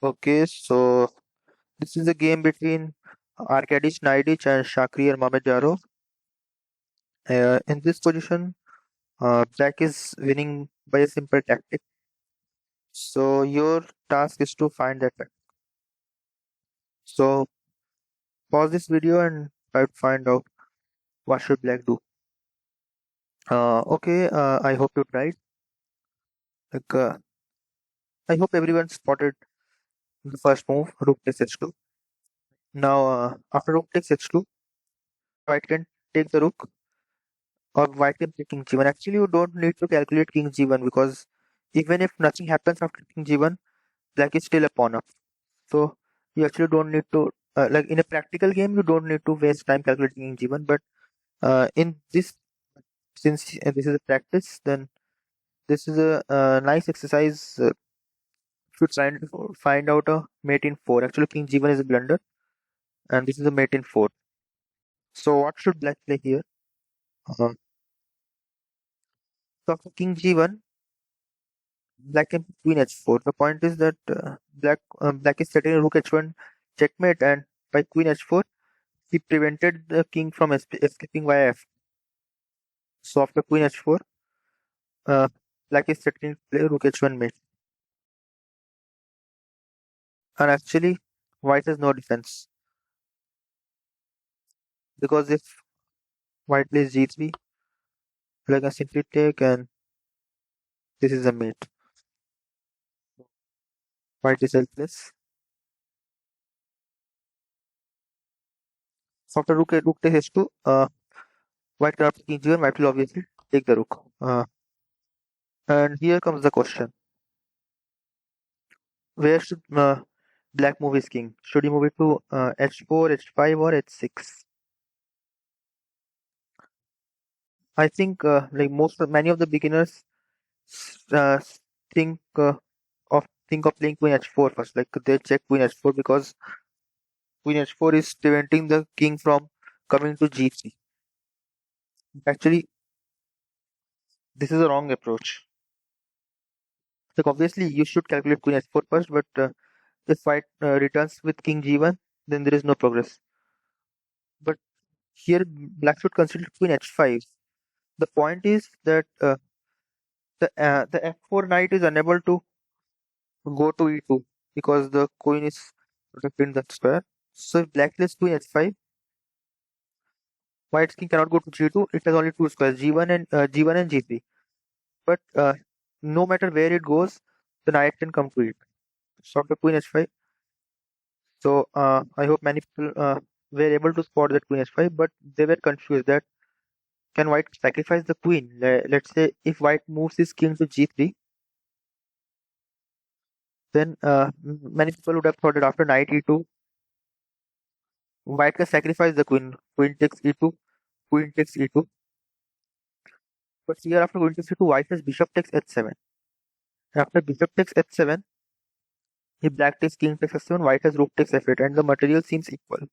Okay, so this is a game between Arkadish Naidic and Shakriar Mamedjaro. In this position, Black is winning by a simple tactic. So your task is to find that tactic. So pause this video and try to find out what should Black do. Okay, I hope you tried. Like, I hope everyone spotted the first move, Rook takes h2. Now, after Rook takes h2, White can take the Rook or white can play king g1. Actually, you don't need to calculate king g1 because even if nothing happens after king g1, black is still a pawn up. So you actually don't need to, like in a practical game, you don't need to waste time calculating king g1. But in this, since this is a practice, then this is a nice exercise to try and find out a mate in 4. Actually, king g1 is a blunder, and this is a mate in 4. So what should black play here? Uh, so after king g1, black can queen h4. The point is that black is setting rook h1 checkmate, and by queen h4, he prevented the king from escaping via f. So after queen h4, uh, black is setting to play rook h1 mate. And actually, white has no defense because if white plays g3, black can simply take, and this is a mate. White is helpless. So after rook takes h2, white cannot take king g1. White will obviously take the rook. And here comes the question: where should black move his king? Should he move it to h4, h5, or h6? I think like many of the beginners uh, think of playing queen h4 first. Like they check queen h4 because queen h4 is preventing the king from coming to g3. Actually, this is a wrong approach. Like obviously, you should calculate queen h4 first, but if white returns with king g1, then there is no progress. But here, black should consider queen h5. The point is that the f4 knight is unable to go to e2 because the queen is protecting that square. So if black plays queen h5, white's king cannot go to g2. It has only two squares, g1 and g3. But no matter where it goes, the knight can come to it. So after queen h5, so I hope many people were able to spot that queen h5, but they were confused that can white sacrifice the queen? Let's say if white moves his king to g3, then many people would have thought that after knight e2, white can sacrifice the queen. Queen takes e2, queen takes e2. But here after queen takes e2, white has bishop takes h7. After bishop takes h7, if black takes king takes h7, white has rook takes f8, and the material seems equal.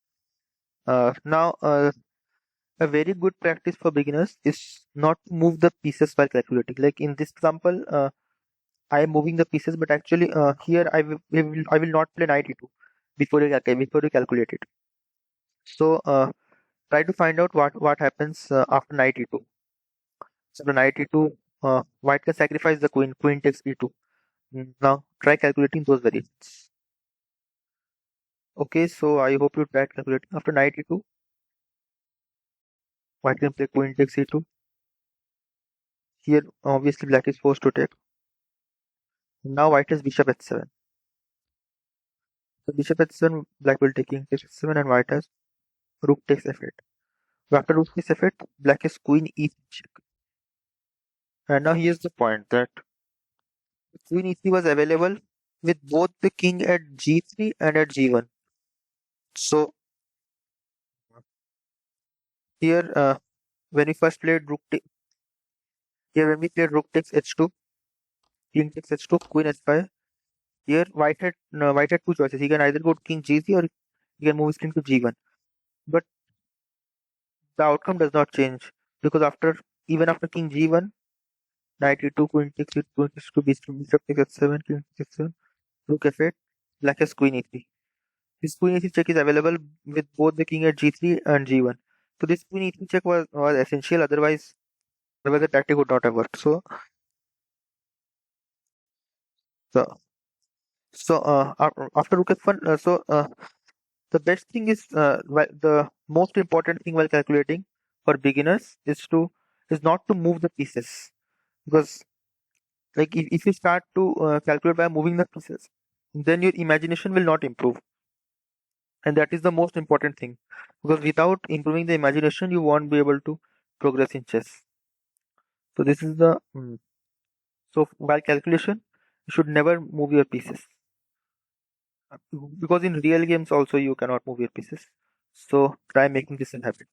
Now, a very good practice for beginners is not to move the pieces while calculating. Like in this example, I am moving the pieces, but actually here I will not play knight e2 before you calculate it. So try to find out what happens after knight e2. So the knight e2, white can sacrifice the queen. Queen takes e2. Now try calculating those variations. Okay, so I hope you tried calculating. After knight e2, white can play queen takes e2. Here obviously black is forced to take. Now white has bishop h7. So bishop h7, black will take king takes h7, and white has rook takes f8. So after rook takes f8, black is queen e3 check. And now here's the point that queen e3 was available with both the king at g3 and at g1. So here when we first played here when we played rook takes h2, king takes h2, queen h5. Here white had two choices. He can either go to king g3 or he can move his king to g1. But the outcome does not change because even after king g1, knight e2, queen takes e2, queen takes 2, bishop takes h7, king takes h7, rook f8. black has queen e3. This queen e3 check is available with both the king at g3 and g1. So this queen e3 check was essential, otherwise the tactic would not have worked. So, after rook f1, the best thing is the most important thing while calculating for beginners is not to move the pieces, because like if you start to calculate by moving the pieces, then your imagination will not improve, and that is the most important thing, because without improving the imagination you won't be able to progress in chess. So this is the so while calculation you should never move your pieces, because in real games also you cannot move your pieces. So try making this a habit.